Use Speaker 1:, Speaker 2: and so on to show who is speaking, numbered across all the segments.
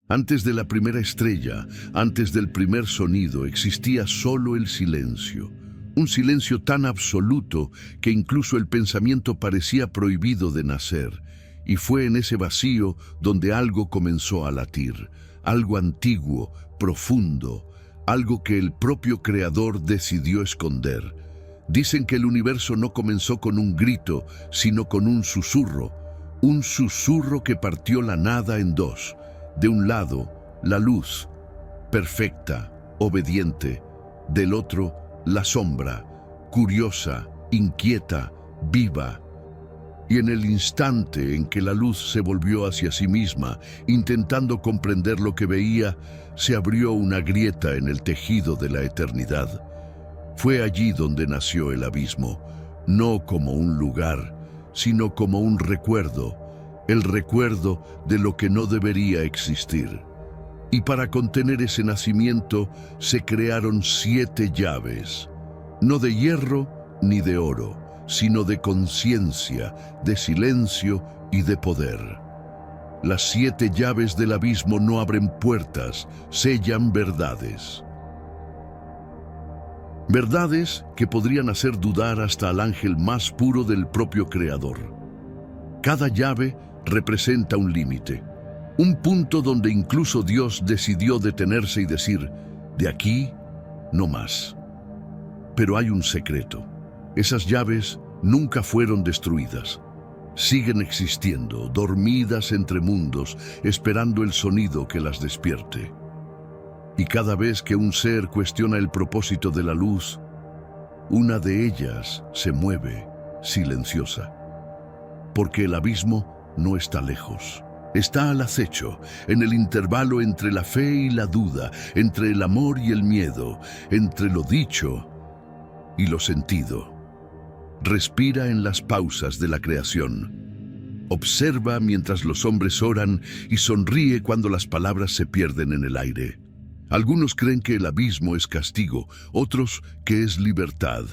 Speaker 1: Antes de la primera estrella, antes del primer sonido, existía solo el silencio. Un silencio tan absoluto que incluso el pensamiento parecía prohibido de nacer. Y fue en ese vacío donde algo comenzó a latir. Algo antiguo, profundo, algo que el propio Creador decidió esconder. Dicen que el universo no comenzó con un grito, sino con un susurro que partió la nada en dos. De un lado, la luz, perfecta, obediente. Del otro, la sombra, curiosa, inquieta, viva. Y en el instante en que la luz se volvió hacia sí misma, intentando comprender lo que veía, se abrió una grieta en el tejido de la eternidad. Fue allí donde nació el abismo, no como un lugar, sino como un recuerdo, el recuerdo de lo que no debería existir. Y para contener ese nacimiento se crearon 7 llaves, no de hierro ni de oro, sino de conciencia, de silencio y de poder. Las 7 llaves del abismo no abren puertas, sellan verdades. Verdades que podrían hacer dudar hasta al ángel más puro del propio Creador. Cada llave representa un límite, un punto donde incluso Dios decidió detenerse y decir, de aquí no más. Pero hay un secreto. Esas llaves nunca fueron destruidas. Siguen existiendo, dormidas entre mundos, esperando el sonido que las despierte. Y cada vez que un ser cuestiona el propósito de la luz, una de ellas se mueve, silenciosa. Porque el abismo no está lejos. Está al acecho, en el intervalo entre la fe y la duda, entre el amor y el miedo, entre lo dicho y lo sentido. Respira en las pausas de la creación. Observa mientras los hombres oran y sonríe cuando las palabras se pierden en el aire. Algunos creen que el abismo es castigo, otros que es libertad.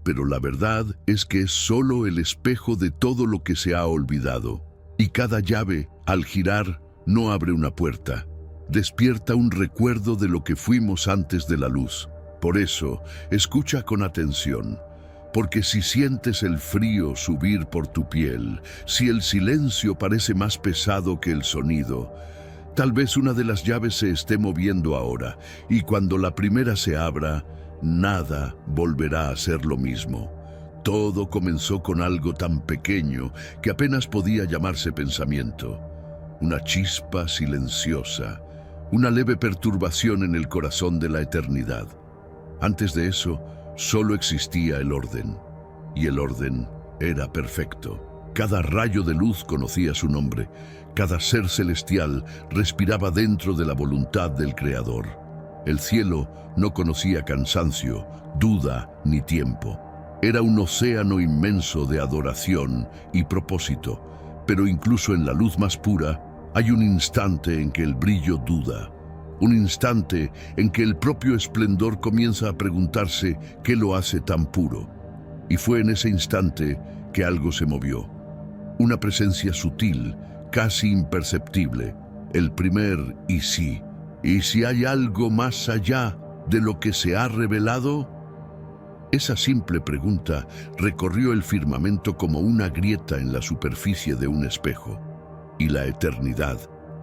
Speaker 1: Pero la verdad es que es solo el espejo de todo lo que se ha olvidado. Y cada llave, al girar, no abre una puerta. Despierta un recuerdo de lo que fuimos antes de la luz. Por eso, escucha con atención. Porque si sientes el frío subir por tu piel, si el silencio parece más pesado que el sonido, tal vez una de las llaves se esté moviendo ahora, y cuando la primera se abra, nada volverá a ser lo mismo. Todo comenzó con algo tan pequeño que apenas podía llamarse pensamiento. Una chispa silenciosa, una leve perturbación en el corazón de la eternidad. Antes de eso, solo existía el orden, y el orden era perfecto. Cada rayo de luz conocía su nombre, cada ser celestial respiraba dentro de la voluntad del Creador. El cielo no conocía cansancio, duda ni tiempo. Era un océano inmenso de adoración y propósito, pero incluso en la luz más pura hay un instante en que el brillo duda, un instante en que el propio esplendor comienza a preguntarse qué lo hace tan puro. Y fue en ese instante que algo se movió. Una presencia sutil, casi imperceptible, el primer y sí. ¿Y si hay algo más allá de lo que se ha revelado? Esa simple pregunta recorrió el firmamento como una grieta en la superficie de un espejo. Y la eternidad,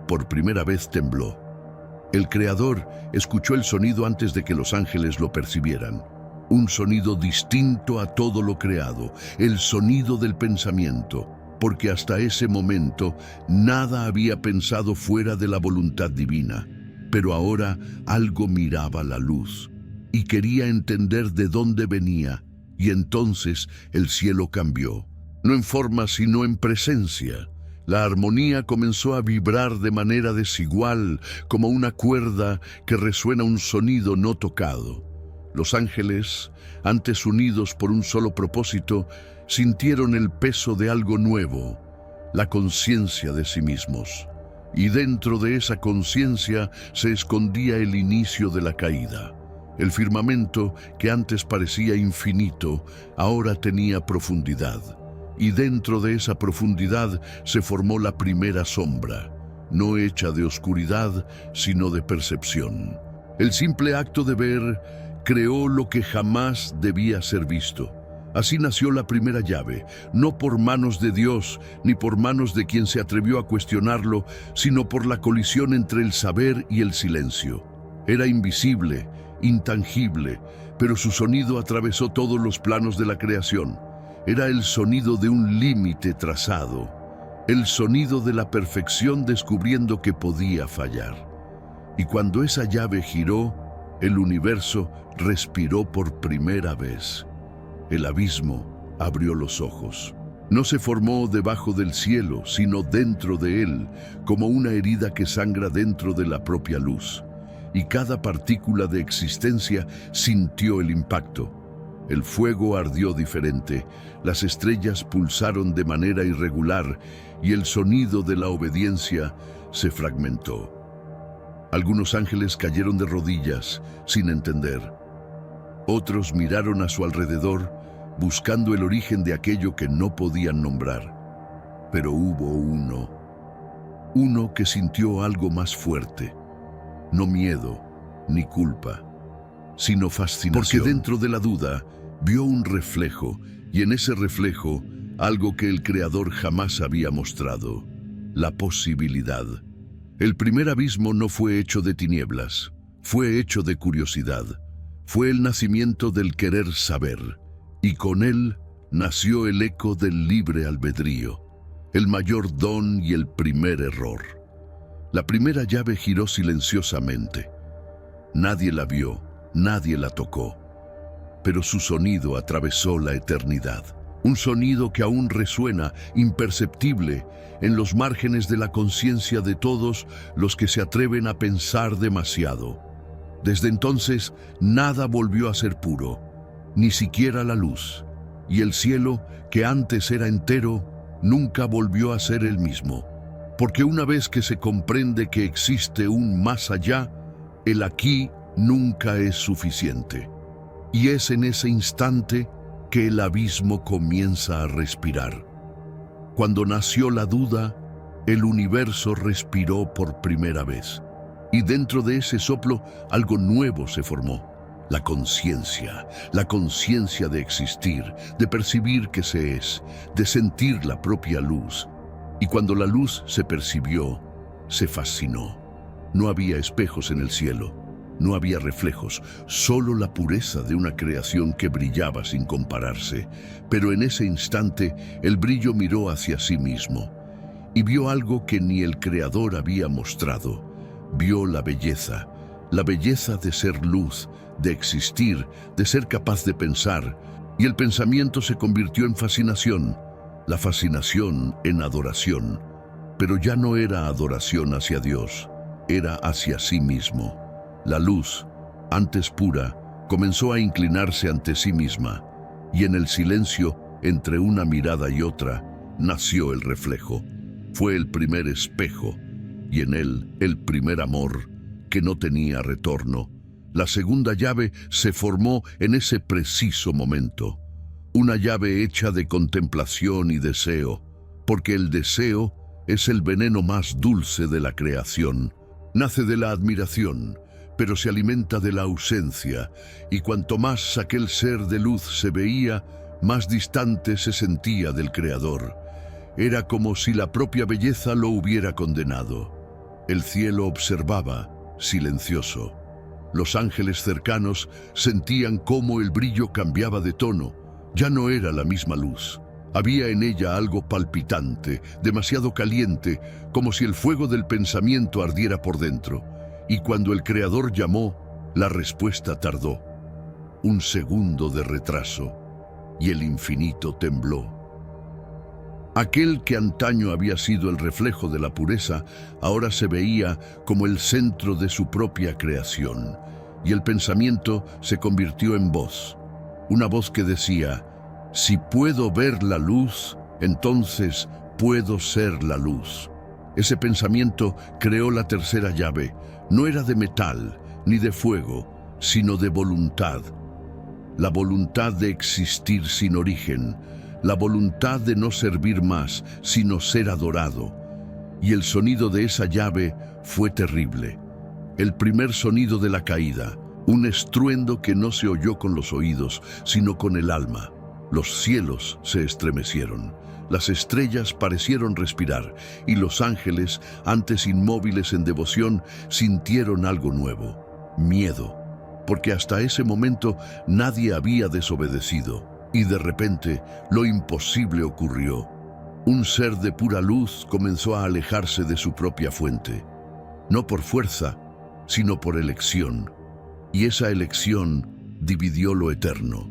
Speaker 1: por primera vez, tembló. El Creador escuchó el sonido antes de que los ángeles lo percibieran. Un sonido distinto a todo lo creado, el sonido del pensamiento, porque hasta ese momento nada había pensado fuera de la voluntad divina. Pero ahora algo miraba la luz y quería entender de dónde venía, y entonces el cielo cambió, no en forma sino en presencia. La armonía comenzó a vibrar de manera desigual, como una cuerda que resuena un sonido no tocado. Los ángeles, antes unidos por un solo propósito, sintieron el peso de algo nuevo, la conciencia de sí mismos. Y dentro de esa conciencia se escondía el inicio de la caída. El firmamento, que antes parecía infinito, ahora tenía profundidad. Y dentro de esa profundidad se formó la primera sombra. no hecha de oscuridad, sino de percepción. El simple acto de ver creó lo que jamás debía ser visto. Así nació la primera llave, no por manos de Dios, ni por manos de quien se atrevió a cuestionarlo, sino por la colisión entre el saber y el silencio. Era invisible, intangible, pero su sonido atravesó todos los planos de la creación. Era el sonido de un límite trazado, el sonido de la perfección descubriendo que podía fallar. Y cuando esa llave giró, el universo respiró por primera vez. El abismo abrió los ojos. No se formó debajo del cielo, sino dentro de él, como una herida que sangra dentro de la propia luz. Y cada partícula de existencia sintió el impacto. El fuego ardió diferente, las estrellas pulsaron de manera irregular y el sonido de la obediencia se fragmentó. Algunos ángeles cayeron de rodillas, sin entender. Otros miraron a su alrededor, buscando el origen de aquello que no podían nombrar. Pero hubo uno que sintió algo más fuerte. No miedo, ni culpa, sino fascinación. Porque dentro de la duda vio un reflejo, y en ese reflejo algo que el Creador jamás había mostrado: la posibilidad. El primer abismo no fue hecho de tinieblas, fue hecho de curiosidad. Fue el nacimiento del querer saber, y con él nació el eco del libre albedrío, el mayor don y el primer error. La primera llave giró silenciosamente. Nadie la vio, nadie la tocó, pero su sonido atravesó la eternidad. Un sonido que aún resuena, imperceptible, en los márgenes de la conciencia de todos los que se atreven a pensar demasiado. Desde entonces, nada volvió a ser puro, ni siquiera la luz, y el cielo, que antes era entero, nunca volvió a ser el mismo. Porque una vez que se comprende que existe un más allá, el aquí nunca es suficiente. Y es en ese instante que el abismo comienza a respirar. Cuando nació la duda, el universo respiró por primera vez. Y dentro de ese soplo algo nuevo se formó. La conciencia de existir, de percibir que se es, de sentir la propia luz. Y cuando la luz se percibió, se fascinó. No había espejos en el cielo, no había reflejos, solo la pureza de una creación que brillaba sin compararse. Pero en ese instante, el brillo miró hacia sí mismo y vio algo que ni el Creador había mostrado. Vio la belleza de ser luz, de existir, de ser capaz de pensar, y el pensamiento se convirtió en fascinación, la fascinación en adoración, pero ya no era adoración hacia Dios, era hacia sí mismo. La luz, antes pura, comenzó a inclinarse ante sí misma, y en el silencio, entre una mirada y otra, nació el reflejo. Fue el primer espejo, y en él el primer amor, que no tenía retorno. La segunda llave se formó en ese preciso momento. Una llave hecha de contemplación y deseo, porque el deseo es el veneno más dulce de la creación. Nace de la admiración, pero se alimenta de la ausencia, y cuanto más aquel ser de luz se veía, más distante se sentía del Creador. Era como si la propia belleza lo hubiera condenado. El cielo observaba, silencioso. Los ángeles cercanos sentían cómo el brillo cambiaba de tono. Ya no era la misma luz. Había en ella algo palpitante, demasiado caliente, como si el fuego del pensamiento ardiera por dentro. Y cuando el Creador llamó, la respuesta tardó. Un segundo de retraso, y el infinito tembló. Aquel que antaño había sido el reflejo de la pureza, ahora se veía como el centro de su propia creación, y el pensamiento se convirtió en voz. Una voz que decía: si puedo ver la luz, entonces puedo ser la luz. Ese pensamiento creó la tercera llave. No era de metal ni de fuego, sino de voluntad. La voluntad de existir sin origen, la voluntad de no servir más, sino ser adorado. Y el sonido de esa llave fue terrible. El primer sonido de la caída, un estruendo que no se oyó con los oídos, sino con el alma. Los cielos se estremecieron, las estrellas parecieron respirar, y los ángeles, antes inmóviles en devoción, sintieron algo nuevo: miedo, porque hasta ese momento nadie había desobedecido. Y de repente, lo imposible ocurrió. Un ser de pura luz comenzó a alejarse de su propia fuente, no por fuerza, sino por elección. Y esa elección dividió lo eterno.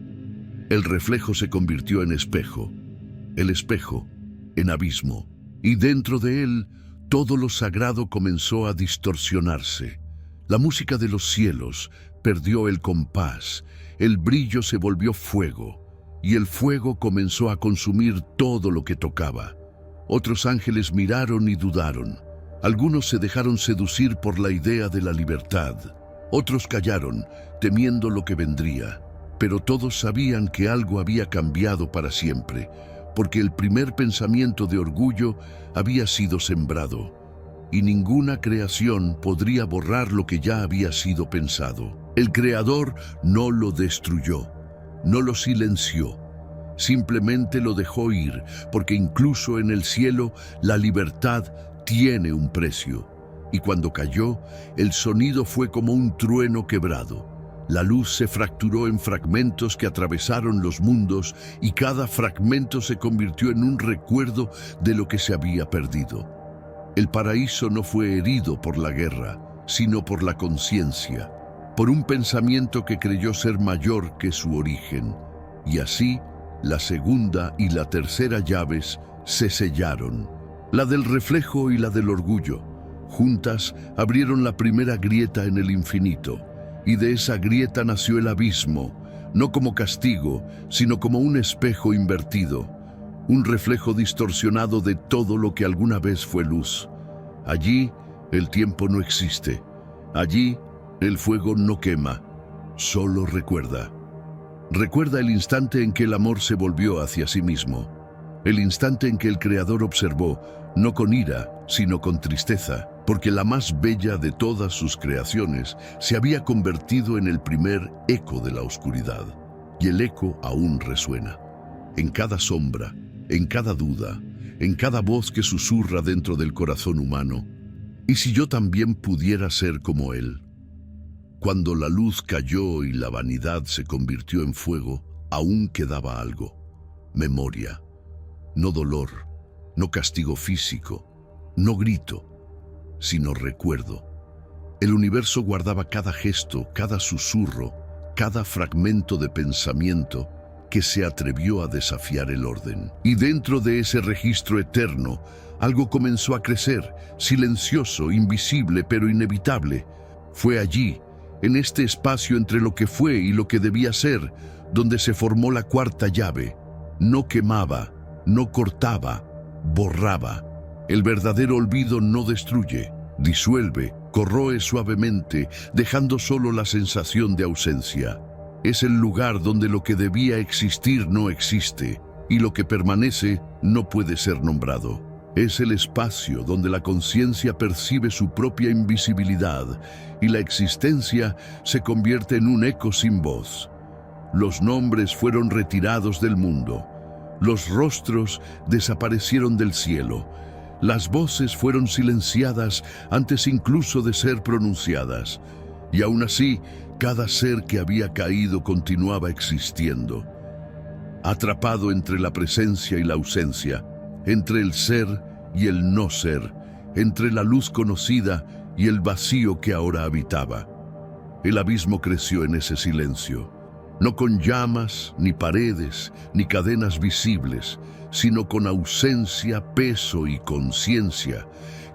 Speaker 1: El reflejo se convirtió en espejo, el espejo en abismo, y dentro de él todo lo sagrado comenzó a distorsionarse. La música de los cielos perdió el compás, el brillo se volvió fuego, y el fuego comenzó a consumir todo lo que tocaba. Otros ángeles miraron y dudaron. Algunos se dejaron seducir por la idea de la libertad. Otros callaron, temiendo lo que vendría. Pero todos sabían que algo había cambiado para siempre, porque el primer pensamiento de orgullo había sido sembrado, y ninguna creación podría borrar lo que ya había sido pensado. El Creador no lo destruyó, no lo silenció, simplemente lo dejó ir, porque incluso en el cielo la libertad tiene un precio. Y cuando cayó, el sonido fue como un trueno quebrado. La luz se fracturó en fragmentos que atravesaron los mundos, y cada fragmento se convirtió en un recuerdo de lo que se había perdido. El paraíso no fue herido por la guerra, sino por la conciencia, por un pensamiento que creyó ser mayor que su origen. Y así, la segunda y la tercera llaves se sellaron, la del reflejo y la del orgullo. Juntas abrieron la primera grieta en el infinito, y de esa grieta nació el abismo, no como castigo, sino como un espejo invertido, un reflejo distorsionado de todo lo que alguna vez fue luz. Allí el tiempo no existe, allí el fuego no quema, solo recuerda. Recuerda el instante en que el amor se volvió hacia sí mismo, el instante en que el Creador observó, no con ira, sino con tristeza, porque la más bella de todas sus creaciones se había convertido en el primer eco de la oscuridad. Y el eco aún resuena, en cada sombra, en cada duda, en cada voz que susurra dentro del corazón humano. ¿Y si yo también pudiera ser como él? Cuando la luz cayó y la vanidad se convirtió en fuego, aún quedaba algo: memoria. No dolor, no castigo físico, no grito, sino recuerdo. El universo guardaba cada gesto, cada susurro, cada fragmento de pensamiento que se atrevió a desafiar el orden. Y dentro de ese registro eterno, algo comenzó a crecer, silencioso, invisible, pero inevitable. Fue allí, en este espacio entre lo que fue y lo que debía ser, donde se formó la cuarta llave. No quemaba, no cortaba, borraba. El verdadero olvido no destruye, disuelve, corroe suavemente, dejando solo la sensación de ausencia. Es el lugar donde lo que debía existir no existe, y lo que permanece no puede ser nombrado. Es el espacio donde la conciencia percibe su propia invisibilidad, y la existencia se convierte en un eco sin voz. Los nombres fueron retirados del mundo. Los rostros desaparecieron del cielo. Las voces fueron silenciadas antes incluso de ser pronunciadas. Y aún así, cada ser que había caído continuaba existiendo. Atrapado entre la presencia y la ausencia, entre el ser y el no ser, entre la luz conocida y el vacío que ahora habitaba. El abismo creció en ese silencio. No con llamas, ni paredes, ni cadenas visibles, sino con ausencia, peso y conciencia.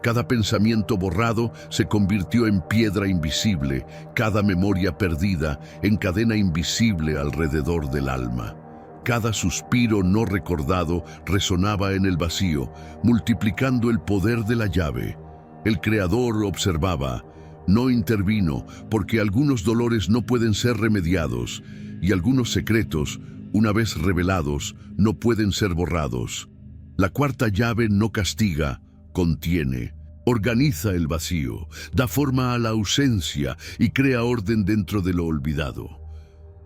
Speaker 1: Cada pensamiento borrado se convirtió en piedra invisible, cada memoria perdida en cadena invisible alrededor del alma. Cada suspiro no recordado resonaba en el vacío, multiplicando el poder de la llave. El Creador observaba, no intervino, porque algunos dolores no pueden ser remediados, y algunos secretos, una vez revelados, no pueden ser borrados. La cuarta llave no castiga, contiene, organiza el vacío, da forma a la ausencia y crea orden dentro de lo olvidado.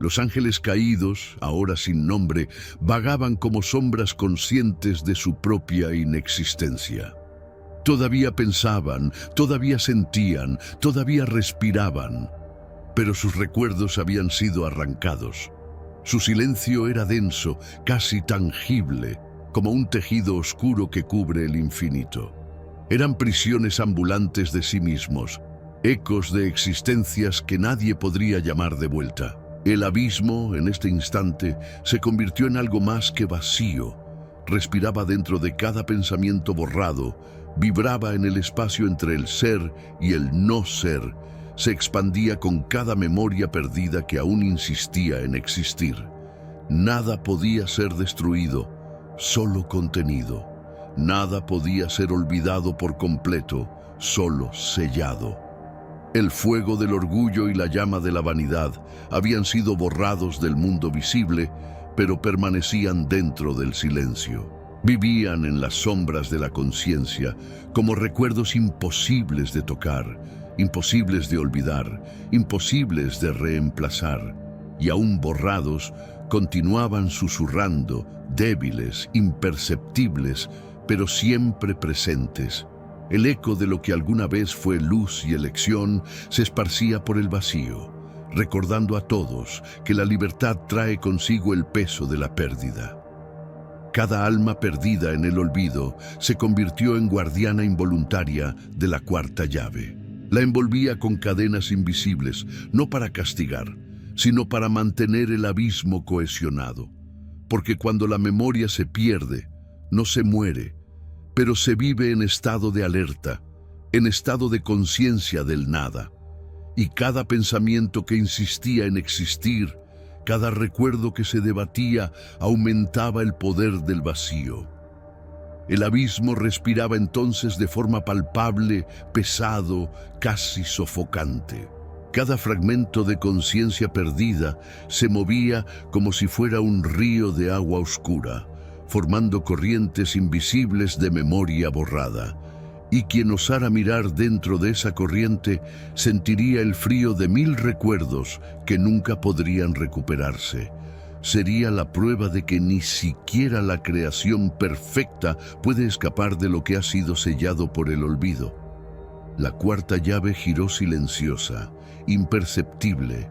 Speaker 1: Los ángeles caídos, ahora sin nombre, vagaban como sombras conscientes de su propia inexistencia. Todavía pensaban, todavía sentían, todavía respiraban, pero sus recuerdos habían sido arrancados. Su silencio era denso, casi tangible, como un tejido oscuro que cubre el infinito. Eran prisiones ambulantes de sí mismos, ecos de existencias que nadie podría llamar de vuelta. El abismo, en este instante, se convirtió en algo más que vacío. Respiraba dentro de cada pensamiento borrado, vibraba en el espacio entre el ser y el no ser, se expandía con cada memoria perdida que aún insistía en existir. Nada podía ser destruido, solo contenido. Nada podía ser olvidado por completo, solo sellado. El fuego del orgullo y la llama de la vanidad habían sido borrados del mundo visible, pero permanecían dentro del silencio. Vivían en las sombras de la conciencia como recuerdos imposibles de tocar, imposibles de olvidar, imposibles de reemplazar, y aún borrados, continuaban susurrando, débiles, imperceptibles, pero siempre presentes. El eco de lo que alguna vez fue luz y elección se esparcía por el vacío, recordando a todos que la libertad trae consigo el peso de la pérdida. Cada alma perdida en el olvido se convirtió en guardiana involuntaria de la cuarta llave. La envolvía con cadenas invisibles, no para castigar, sino para mantener el abismo cohesionado. Porque cuando la memoria se pierde, no se muere, pero se vive en estado de alerta, en estado de conciencia del nada. Y cada pensamiento que insistía en existir, cada recuerdo que se debatía, aumentaba el poder del vacío. El abismo respiraba entonces de forma palpable, pesado, casi sofocante. Cada fragmento de conciencia perdida se movía como si fuera un río de agua oscura, formando corrientes invisibles de memoria borrada. Y quien osara mirar dentro de esa corriente sentiría el frío de 1000 recuerdos que nunca podrían recuperarse. Sería la prueba de que ni siquiera la creación perfecta puede escapar de lo que ha sido sellado por el olvido. La cuarta llave giró silenciosa, imperceptible,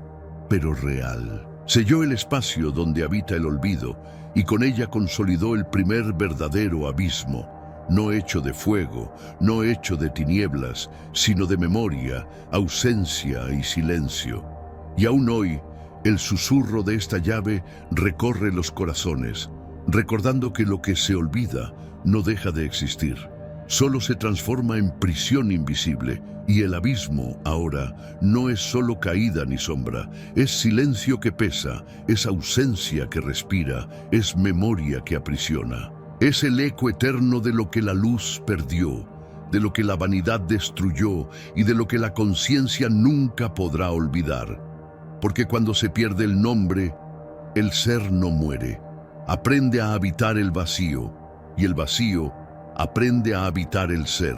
Speaker 1: pero real. Selló el espacio donde habita el olvido y con ella consolidó el primer verdadero abismo, no hecho de fuego, no hecho de tinieblas, sino de memoria, ausencia y silencio. Y aún hoy, el susurro de esta llave recorre los corazones, recordando que lo que se olvida no deja de existir. Solo se transforma en prisión invisible, y el abismo, ahora, no es solo caída ni sombra, es silencio que pesa, es ausencia que respira, es memoria que aprisiona. Es el eco eterno de lo que la luz perdió, de lo que la vanidad destruyó y de lo que la conciencia nunca podrá olvidar. Porque cuando se pierde el nombre, el ser no muere. Aprende a habitar el vacío, y el vacío aprende a habitar el ser.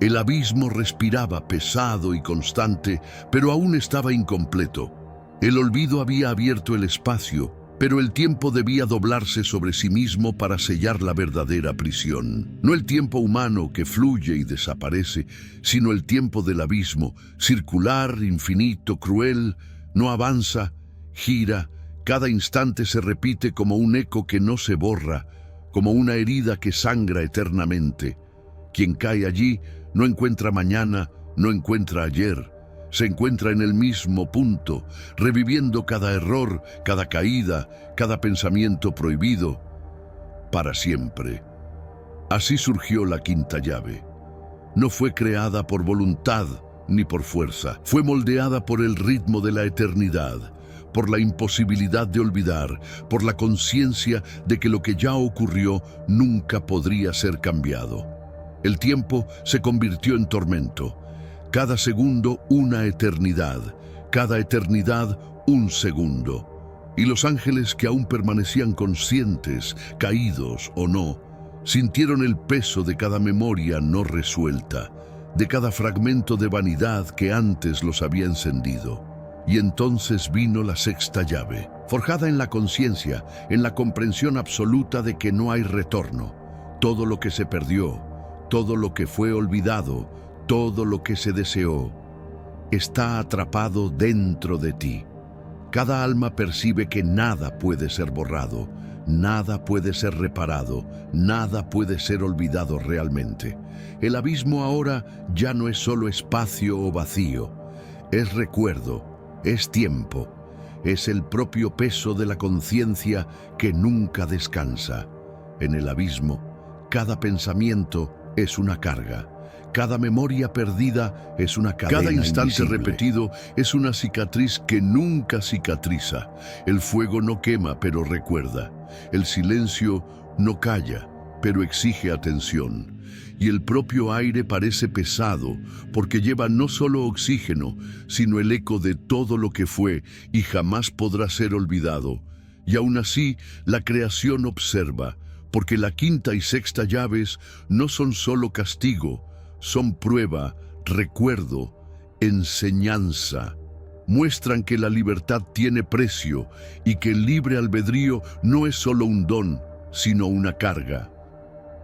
Speaker 1: El abismo respiraba pesado y constante, pero aún estaba incompleto. El olvido había abierto el espacio, pero el tiempo debía doblarse sobre sí mismo para sellar la verdadera prisión. No el tiempo humano que fluye y desaparece, sino el tiempo del abismo, circular, infinito, cruel, no avanza, gira, cada instante se repite como un eco que no se borra, como una herida que sangra eternamente. Quien cae allí no encuentra mañana, no encuentra ayer. Se encuentra en el mismo punto, reviviendo cada error, cada caída, cada pensamiento prohibido, para siempre. Así surgió la quinta llave. No fue creada por voluntad ni por fuerza. Fue moldeada por el ritmo de la eternidad, por la imposibilidad de olvidar, por la conciencia de que lo que ya ocurrió nunca podría ser cambiado. El tiempo se convirtió en tormento. Cada segundo una eternidad, cada eternidad un segundo. Y los ángeles que aún permanecían conscientes, caídos o no, Sintieron el peso de cada memoria no resuelta, de cada fragmento de vanidad que antes los había encendido. Y entonces vino la sexta llave, forjada en la conciencia, en la comprensión absoluta de que no hay retorno. Todo lo que se perdió, todo lo que fue olvidado, todo lo que se deseó, está atrapado dentro de ti. Cada alma percibe que nada puede ser borrado, nada puede ser reparado, nada puede ser olvidado realmente. El abismo ahora ya no es solo espacio o vacío, es recuerdo, es tiempo, es el propio peso de la conciencia que nunca descansa. En el abismo, cada pensamiento es una carga. Cada memoria perdida es una cadena
Speaker 2: Cada instante
Speaker 1: invisible.
Speaker 2: repetido es una cicatriz que nunca cicatriza. El fuego no quema, pero recuerda. El silencio no calla, pero exige atención. Y el propio aire parece pesado, porque lleva no solo oxígeno, sino el eco de todo lo que fue y jamás podrá ser olvidado. Y aún así, la creación observa, porque la quinta y sexta llaves no son solo castigo, son prueba, recuerdo, enseñanza. Muestran que la libertad tiene precio y que el libre albedrío no es solo un don, sino una carga.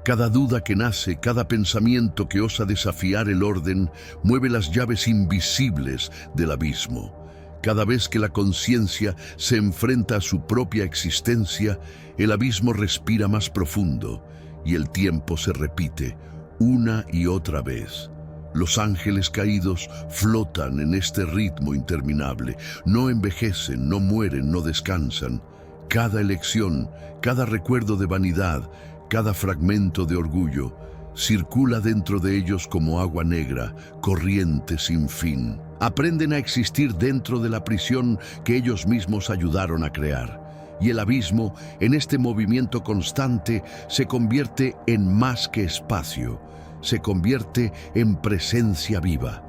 Speaker 2: Cada duda que nace, cada pensamiento que osa desafiar el orden, mueve las llaves invisibles del abismo. Cada vez que la conciencia se enfrenta a su propia existencia, el abismo respira más profundo y el tiempo se repite una y otra vez. Los ángeles caídos flotan en este ritmo interminable. No envejecen, no mueren, no descansan. Cada elección, cada recuerdo de vanidad, cada fragmento de orgullo, circula dentro de ellos como agua negra, corriente sin fin. Aprenden a existir dentro de la prisión que ellos mismos ayudaron a crear. Y el abismo, en este movimiento constante, se convierte en más que espacio, se convierte en presencia viva.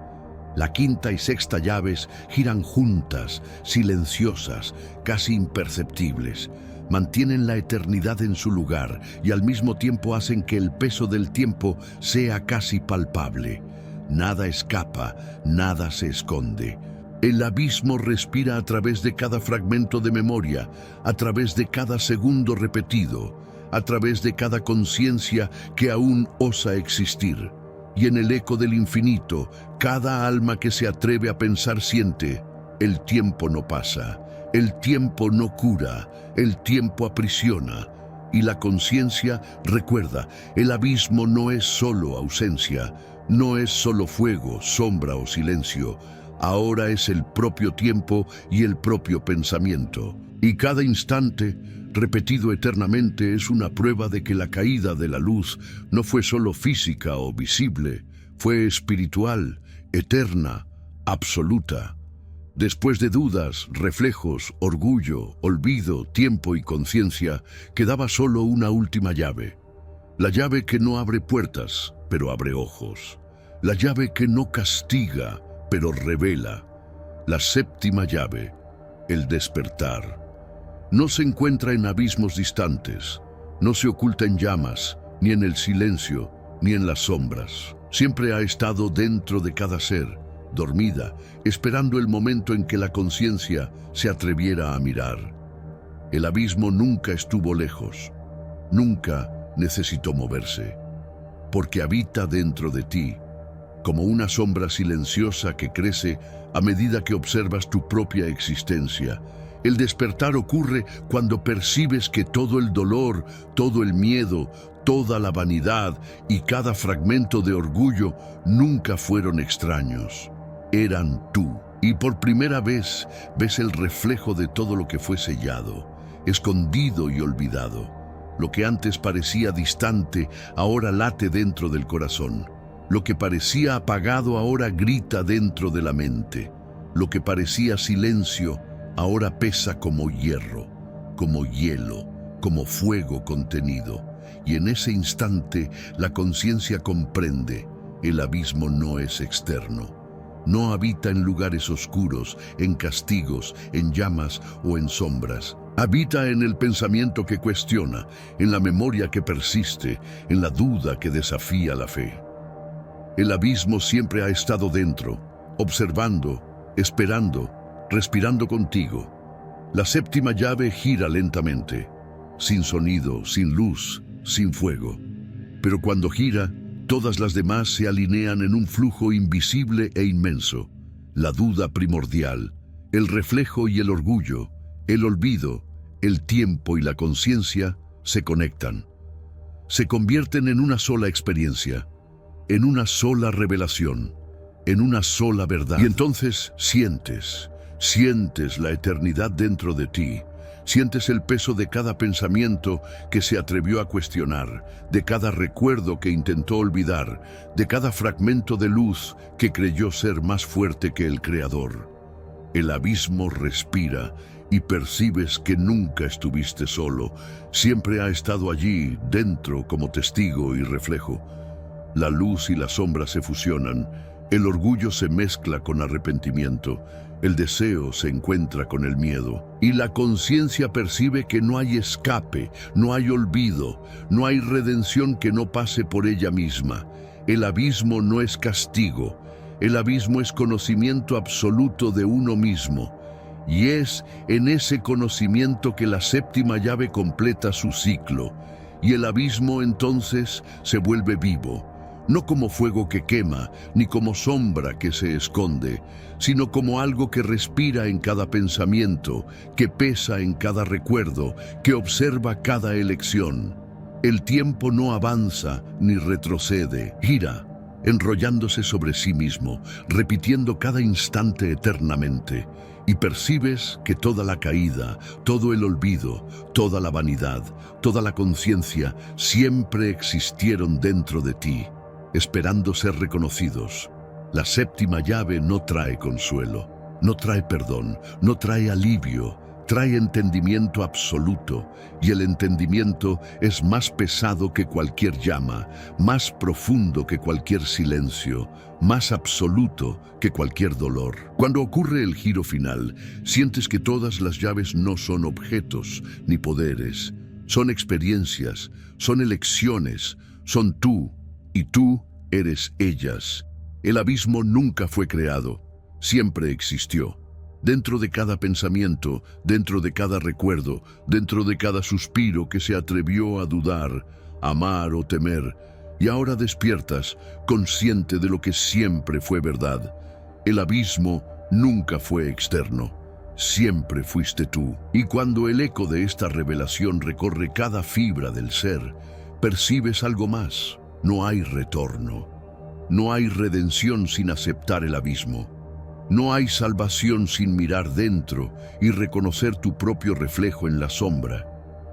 Speaker 2: La quinta y sexta llaves giran juntas, silenciosas, casi imperceptibles. Mantienen la eternidad en su lugar y al mismo tiempo hacen que el peso del tiempo sea casi palpable. Nada escapa, nada se esconde. El abismo respira a través de cada fragmento de memoria, a través de cada segundo repetido, a través de cada conciencia que aún osa existir. Y en el eco del infinito, cada alma que se atreve a pensar siente: el tiempo no pasa, el tiempo no cura, el tiempo aprisiona. Y la conciencia recuerda: el abismo no es solo ausencia, no es solo fuego, sombra o silencio. Ahora es el propio tiempo y el propio pensamiento. Y cada instante, repetido eternamente, es una prueba de que la caída de la luz no fue solo física o visible, fue espiritual, eterna, absoluta. Después de dudas, reflejos, orgullo, olvido, tiempo y conciencia, quedaba solo una última llave. La llave que no abre puertas, pero abre ojos. La llave que no castiga, pero revela. La séptima llave, el despertar. No se encuentra en abismos distantes, no se oculta en llamas, ni en el silencio, ni en las sombras. Siempre ha estado dentro de cada ser, dormida, esperando el momento en que la conciencia se atreviera a mirar. El abismo nunca estuvo lejos, nunca necesitó moverse, porque habita dentro de ti, como una sombra silenciosa que crece a medida que observas tu propia existencia. El despertar ocurre cuando percibes que todo el dolor, todo el miedo, toda la vanidad y cada fragmento de orgullo nunca fueron extraños. Eran tú. Y por primera vez ves el reflejo de todo lo que fue sellado, escondido y olvidado. Lo que antes parecía distante, ahora late dentro del corazón. Lo que parecía apagado ahora grita dentro de la mente. Lo que parecía silencio ahora pesa como hierro, como hielo, como fuego contenido. Y en ese instante la conciencia comprende: el abismo no es externo. No habita en lugares oscuros, en castigos, en llamas o en sombras.
Speaker 1: Habita en el pensamiento que cuestiona, en la memoria que persiste, en la duda que desafía la fe. El abismo siempre ha estado dentro, observando, esperando, respirando contigo. La séptima llave gira lentamente, sin sonido, sin luz, sin fuego. Pero cuando gira, todas las demás se alinean en un flujo invisible e inmenso. La duda primordial, el reflejo y el orgullo, el olvido, el tiempo y la conciencia se conectan. Se convierten en una sola experiencia, en una sola revelación, en una sola verdad. Y entonces sientes la eternidad dentro de ti. Sientes el peso de cada pensamiento que se atrevió a cuestionar, de cada recuerdo que intentó olvidar, de cada fragmento de luz que creyó ser más fuerte que el Creador. El abismo respira y percibes que nunca estuviste solo. Siempre ha estado allí, dentro, como testigo y reflejo. La luz y la sombra se fusionan, el orgullo se mezcla con arrepentimiento, el deseo se encuentra con el miedo, y la conciencia percibe que no hay escape, no hay olvido, no hay redención que no pase por ella misma. El abismo no es castigo, el abismo es conocimiento absoluto de uno mismo, y es en ese conocimiento que la séptima llave completa su ciclo, y el abismo entonces se vuelve vivo. No como fuego que quema, ni como sombra que se esconde, sino como algo que respira en cada pensamiento, que pesa en cada recuerdo, que observa cada elección. El tiempo no avanza ni retrocede, gira, enrollándose sobre sí mismo, repitiendo cada instante eternamente. Y percibes que toda la caída, todo el olvido, toda la vanidad, toda la conciencia siempre existieron dentro de ti, esperando ser reconocidos. La séptima llave no trae consuelo, no trae perdón, no trae alivio, trae entendimiento absoluto, y el entendimiento es más pesado que cualquier llama, más profundo que cualquier silencio, más absoluto que cualquier dolor. Cuando ocurre el giro final, sientes que todas las llaves no son objetos ni poderes, son experiencias, son elecciones, son tú, y tú eres ellas. El abismo nunca fue creado, siempre existió. Dentro de cada pensamiento, dentro de cada recuerdo, dentro de cada suspiro que se atrevió a dudar, amar o temer, y ahora despiertas, consciente de lo que siempre fue verdad. El abismo nunca fue externo, siempre fuiste tú. Y cuando el eco de esta revelación recorre cada fibra del ser, percibes algo más. No hay retorno. No hay redención sin aceptar el abismo. No hay salvación sin mirar dentro y reconocer tu propio reflejo en la sombra.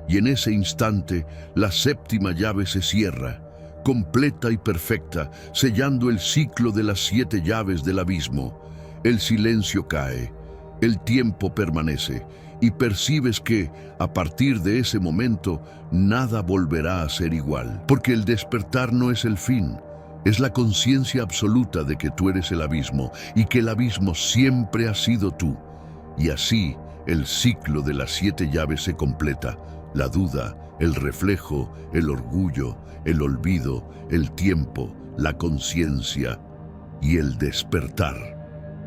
Speaker 1: Y en ese instante, la séptima llave se cierra, completa y perfecta, sellando el ciclo de las 7 llaves del abismo. El silencio cae, el tiempo permanece, y percibes que, a partir de ese momento, nada volverá a ser igual. Porque el despertar no es el fin, es la conciencia absoluta de que tú eres el abismo y que el abismo siempre ha sido tú. Y así, el ciclo de las 7 llaves se completa. La duda, el reflejo, el orgullo, el olvido, el tiempo, la conciencia y el despertar.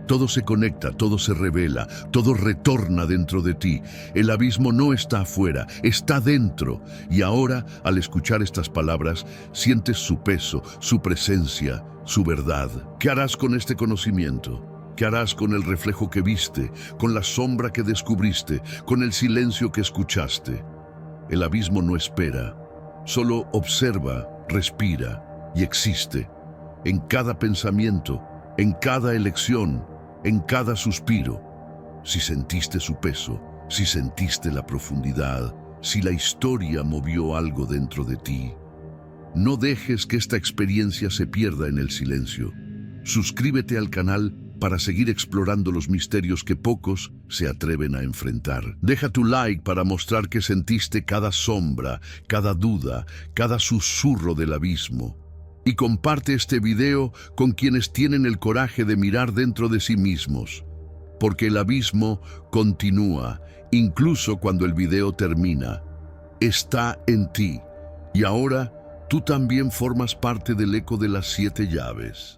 Speaker 1: Todo se conecta, todo se revela, todo retorna dentro de ti. El abismo no está afuera, está dentro. Y ahora, al escuchar estas palabras, sientes su peso, su presencia, su verdad. ¿Qué harás con este conocimiento? ¿Qué harás con el reflejo que viste, con la sombra que descubriste, con el silencio que escuchaste? El abismo no espera, solo observa, respira y existe. En cada pensamiento, en cada elección, en cada suspiro. Si sentiste su peso, si sentiste la profundidad, si la historia movió algo dentro de ti, no dejes que esta experiencia se pierda en el silencio. Suscríbete al canal para seguir explorando los misterios que pocos se atreven a enfrentar. Deja tu like para mostrar que sentiste cada sombra, cada duda, cada susurro del abismo. Y comparte este video con quienes tienen el coraje de mirar dentro de sí mismos. porque el abismo continúa, incluso cuando el video termina. Está en ti, y ahora tú también formas parte del eco de las 7 llaves.